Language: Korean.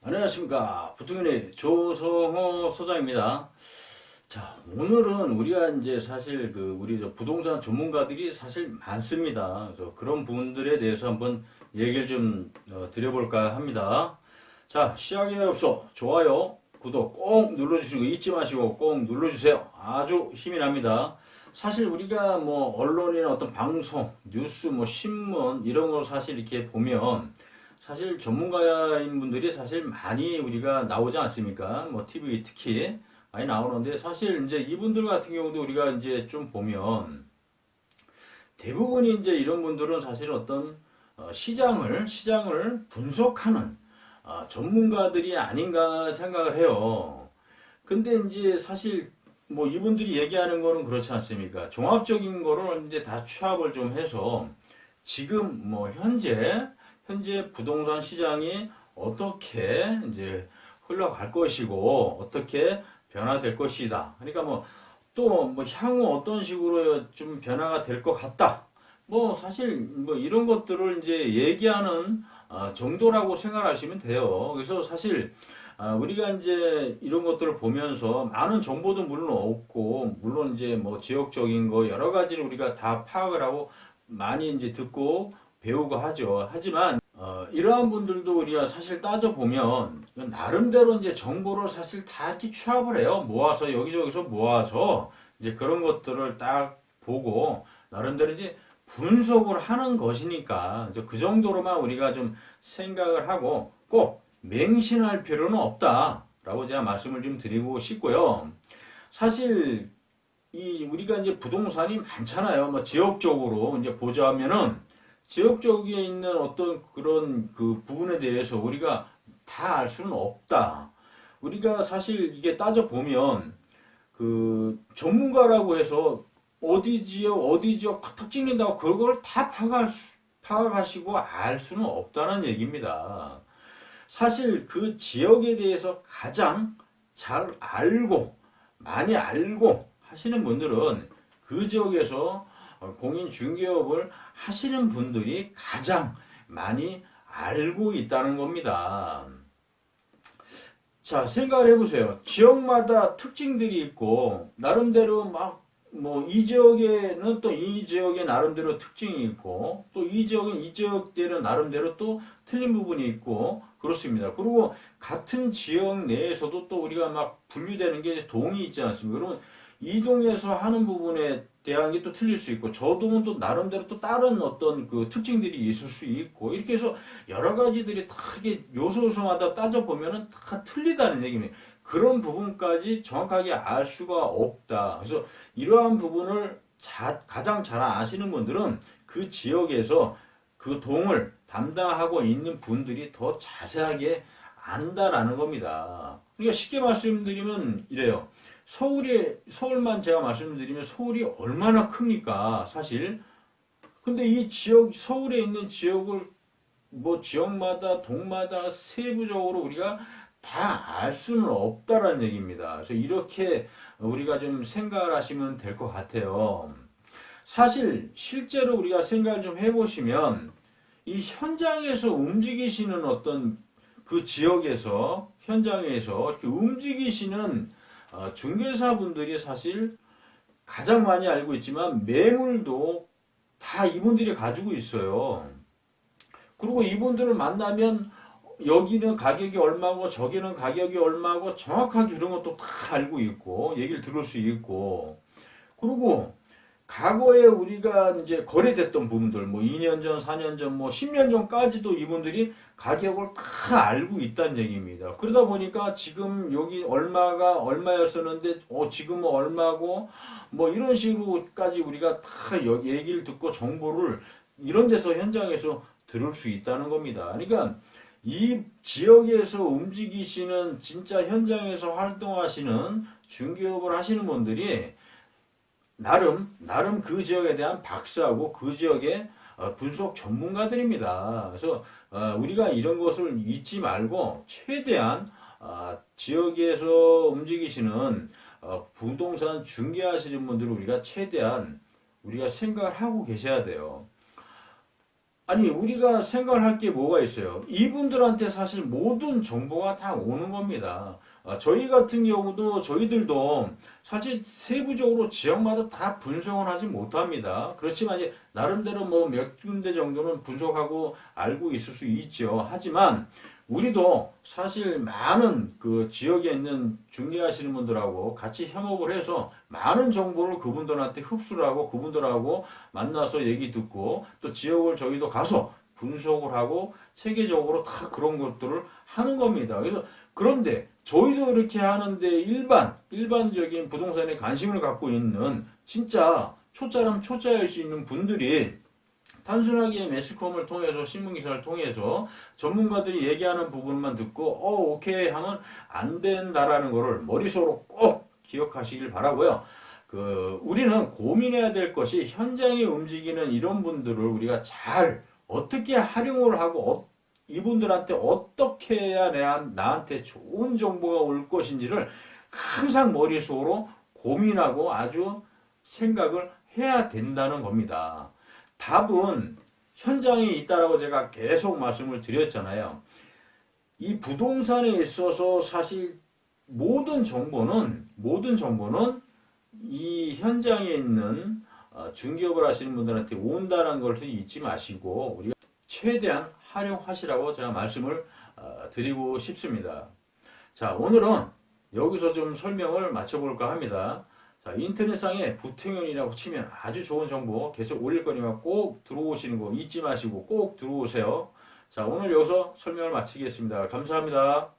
안녕하십니까. 부통연의 조성호 소장입니다. 자, 오늘은 우리가 이제 사실 우리 부동산 전문가들이 사실 많습니다. 그래서 그런 부분들에 대해서 한번 얘기를 좀 드려볼까 합니다. 자, 시작에 앞서 좋아요, 구독 꼭 눌러주시는 거 잊지 마시고 꼭 눌러주세요. 아주 힘이 납니다. 사실 우리가 뭐 언론이나 어떤 방송, 뉴스, 뭐 신문 이런 걸 사실 이렇게 보면 사실 전문가인 분들이 사실 많이 우리가 나오지 않습니까? 뭐 TV 특히 많이 나오는데 사실 이제 이분들 같은 경우도 우리가 이제 좀 보면 대부분이 이제 이런 분들은 사실 어떤 시장을 분석하는 전문가들이 아닌가 생각을 해요. 근데 이제 사실 뭐 이분들이 얘기하는 거는 그렇지 않습니까? 종합적인 거를 이제 다 취합을 좀 해서 지금 뭐 현재 부동산 시장이 어떻게 이제 흘러갈 것이고 어떻게 변화될 것이다. 그러니까 뭐 또 뭐 향후 어떤 식으로 좀 변화가 될 것 같다. 뭐 사실 뭐 이런 것들을 이제 얘기하는 정도라고 생각하시면 돼요. 그래서 사실 우리가 이제 이런 것들을 보면서 많은 정보도 물론 없고 물론 이제 뭐 지역적인 거 여러 가지를 우리가 다 파악을 하고 많이 이제 듣고 배우고 하죠. 하지만 이러한 분들도 우리가 사실 따져보면 나름대로 이제 정보를 사실 다 이렇게 취합을 해요. 모아서 여기저기서 모아서 이제 그런 것들을 딱 보고 나름대로 이제 분석을 하는 것이니까 그 정도로만 우리가 좀 생각을 하고 꼭 맹신할 필요는 없다라고 제가 말씀을 좀 드리고 싶고요. 사실 이 우리가 이제 부동산이 많잖아요. 뭐 지역적으로 이제 보자면은 지역 쪽에 있는 어떤 그런 그 부분에 대해서 우리가 다 알 수는 없다. 우리가 사실 이게 따져보면 그 전문가라고 해서 어디 지역 탁탁 찍는다고 그걸 다 파악하시고 알 수는 없다는 얘기입니다. 사실 그 지역에 대해서 가장 잘 알고 많이 알고 하시는 분들은 그 지역에서 공인 중개업을 하시는 분들이 가장 많이 알고 있다는 겁니다. 자, 생각을 해보세요. 지역마다 특징들이 있고, 나름대로 막, 뭐, 이 지역에는 또 이 지역의 나름대로 특징이 있고, 또 이 지역은 이 지역대로 나름대로 또 틀린 부분이 있고, 그렇습니다. 그리고 같은 지역 내에서도 또 우리가 막 분류되는 게 동이 있지 않습니까? 그러면 이 동에서 하는 부분에 대한 게 또 틀릴 수 있고, 저 동은 또 나름대로 또 다른 어떤 그 특징들이 있을 수 있고, 이렇게 해서 여러 가지들이 다 이게 요소요소마다 따져보면은 다 틀리다는 얘기입니다. 그런 부분까지 정확하게 알 수가 없다. 그래서 이러한 부분을 가장 잘 아시는 분들은 그 지역에서 그 동을 담당하고 있는 분들이 더 자세하게 안다라는 겁니다. 그러니까 쉽게 말씀드리면 이래요. 서울만 제가 말씀드리면 서울이 얼마나 큽니까? 사실. 근데 이 지역, 서울에 있는 지역을 뭐 지역마다 동마다 세부적으로 우리가 다 알 수는 없다라는 얘기입니다. 그래서 이렇게 우리가 좀 생각을 하시면 될 것 같아요. 사실 실제로 우리가 생각을 좀 해보시면 이 현장에서 움직이시는 어떤 그 지역에서 현장에서 이렇게 움직이시는 중개사분들이 사실 가장 많이 알고 있지만 매물도 다 이분들이 가지고 있어요. 그리고 이분들을 만나면 여기는 가격이 얼마고 저기는 가격이 얼마고 정확하게 이런 것도 다 알고 있고 얘기를 들을 수 있고 그리고 과거에 우리가 이제 거래됐던 부분들 뭐 2년 전, 4년 전, 뭐 10년 전까지도 이분들이 가격을 다 알고 있다는 얘기입니다. 그러다 보니까 지금 여기 얼마가 얼마였었는데 지금은 얼마고 뭐 이런 식으로까지 우리가 다 얘기를 듣고 정보를 이런 데서 현장에서 들을 수 있다는 겁니다. 그러니까 이 지역에서 움직이시는 진짜 현장에서 활동하시는 중개업을 하시는 분들이 나름 그 지역에 대한 박사하고 그 지역의 분석 전문가들입니다. 그래서 우리가 이런 것을 잊지 말고 최대한 지역에서 움직이시는 부동산 중개하시는 분들을 우리가 최대한 우리가 생각을 하고 계셔야 돼요. 아니, 우리가 생각을 할 게 뭐가 있어요? 이분들한테 사실 모든 정보가 다 오는 겁니다. 저희 같은 경우도 저희들도 사실 세부적으로 지역마다 다 분석을 하지 못합니다. 그렇지만 이제 나름대로 뭐 몇 군데 정도는 분석하고 알고 있을 수 있죠. 하지만 우리도 사실 많은 그 지역에 있는 중개하시는 분들하고 같이 협업을 해서 많은 정보를 그분들한테 흡수를 하고 그분들하고 만나서 얘기 듣고 또 지역을 저희도 가서 분석을 하고 체계적으로 다 그런 것들을 하는 겁니다. 그래서 그런데 저희도 이렇게 하는데 일반적인 부동산에 관심을 갖고 있는 진짜 초짜라면 초짜일 수 있는 분들이 단순하게 매스컴을 통해서 신문기사를 통해서 전문가들이 얘기하는 부분만 듣고 오케이 하면 안 된다라는 거를 머릿속으로 꼭 기억하시길 바라고요. 우리는 고민해야 될 것이 현장에 움직이는 이런 분들을 우리가 잘 어떻게 활용을 하고 이분들한테 어떻게 해야 나한테 좋은 정보가 올 것인지를 항상 머릿속으로 고민하고 아주 생각을 해야 된다는 겁니다. 답은 현장에 있다라고 제가 계속 말씀을 드렸잖아요. 이 부동산에 있어서 사실 모든 정보는 이 현장에 있는 중개업을 하시는 분들한테 온다는 것을 잊지 마시고 우리가 최대한 활용하시라고 제가 말씀을 드리고 싶습니다. 자, 오늘은 여기서 좀 설명을 마쳐볼까 합니다. 자, 인터넷상에 부탱현이라고 치면 아주 좋은 정보 계속 올릴 거니까 꼭 들어오시는 거 잊지 마시고 꼭 들어오세요. 자, 오늘 여기서 설명을 마치겠습니다. 감사합니다.